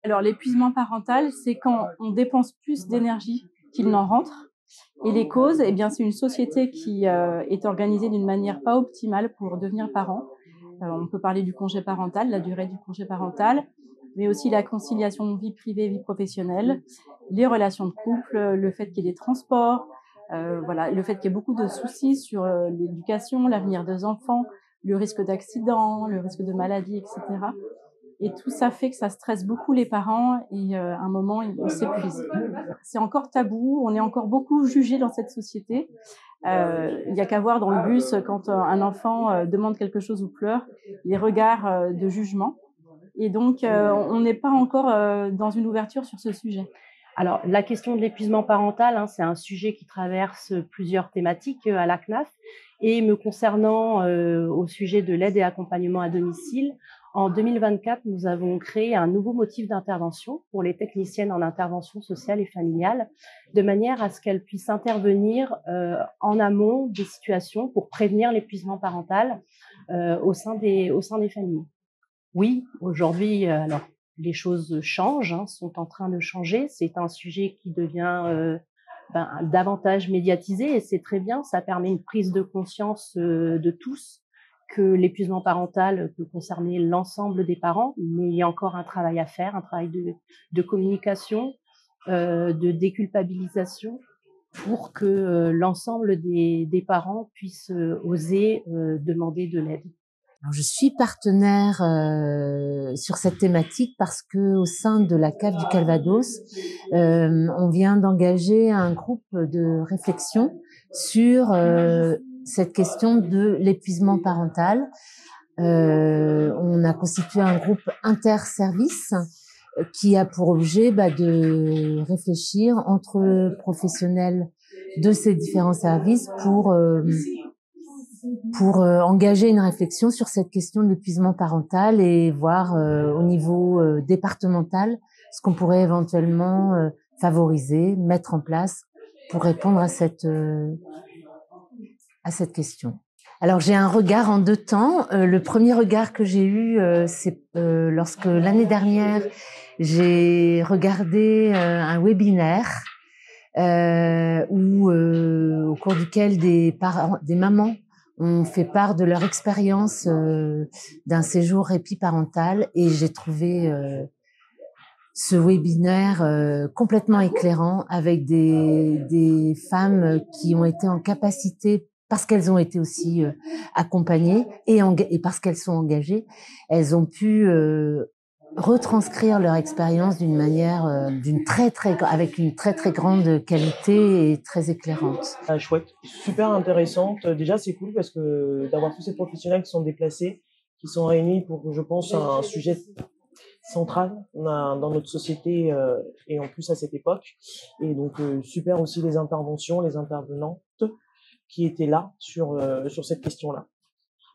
Alors l'épuisement parental, c'est quand on dépense plus d'énergie qu'il n'en rentre et les causes, eh bien, c'est une société qui, est organisée d'une manière pas optimale pour devenir parent. On peut parler du congé parental, la durée du congé parental, mais aussi la conciliation vie privée, vie professionnelle, les relations de couple, le fait qu'il y ait des transports, voilà, le fait qu'il y ait beaucoup de soucis sur, l'éducation, l'avenir des enfants, le risque d'accident, le risque de maladie et cetera. Et tout ça fait que ça stresse beaucoup les parents et à un moment, ils s'épuisent. C'est encore tabou, on est encore beaucoup jugés dans cette société. Il y a qu'à voir dans le bus quand un enfant demande quelque chose ou pleure, les regards de jugement. Et donc, on n'est pas encore dans une ouverture sur ce sujet. Alors, la question de l'épuisement parental, hein, c'est un sujet qui traverse plusieurs thématiques à la CNAF. Et me concernant au sujet de l'aide et accompagnement à domicile, en 2024, nous avons créé un nouveau motif d'intervention pour les techniciennes en intervention sociale et familiale, de manière à ce qu'elles puissent intervenir en amont des situations pour prévenir l'épuisement parental au sein des familles. Oui, aujourd'hui, alors les choses changent, hein, sont en train de changer. C'est un sujet qui devient davantage médiatisé et c'est très bien. Ça permet une prise de conscience de tous que l'épuisement parental peut concerner l'ensemble des parents, mais il y a encore un travail à faire, un travail de communication, de déculpabilisation pour que l'ensemble des parents puissent oser demander de l'aide. Alors, je suis partenaire sur cette thématique parce que au sein de la CAF du Calvados, on vient d'engager un groupe de réflexion sur cette question de l'épuisement parental. On a constitué un groupe interservice qui a pour objet de réfléchir entre professionnels de ces différents services pour engager une réflexion sur cette question de l'épuisement parental et voir au niveau départemental ce qu'on pourrait éventuellement favoriser, mettre en place pour répondre à cette question. Alors j'ai un regard en deux temps. Le premier regard que j'ai eu, c'est lorsque l'année dernière j'ai regardé un webinaire au cours duquel des mamans ont fait part de leur expérience d'un séjour répit parental et j'ai trouvé ce webinaire complètement éclairant avec des femmes qui ont été en capacité, parce qu'elles ont été aussi accompagnées et parce qu'elles sont engagées, elles ont pu retranscrire leur expérience d'une manière avec une très très grande qualité et très éclairante. Ah, chouette, super intéressante. Déjà, c'est cool parce que d'avoir tous ces professionnels qui sont déplacés, qui sont réunis pour, je pense, un sujet central dans notre société et en plus à cette époque. Et donc, super aussi les interventions, les intervenantes qui étaient là sur cette question-là.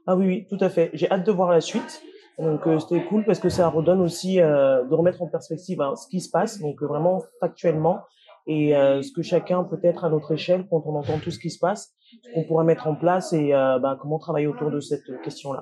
Ah oui, oui, tout à fait. J'ai hâte de voir la suite. Donc c'était cool parce que ça redonne aussi de remettre en perspective ce qui se passe, donc vraiment factuellement, et ce que chacun peut-être à notre échelle, quand on entend tout ce qui se passe, ce qu'on pourrait mettre en place et comment travailler autour de cette question-là.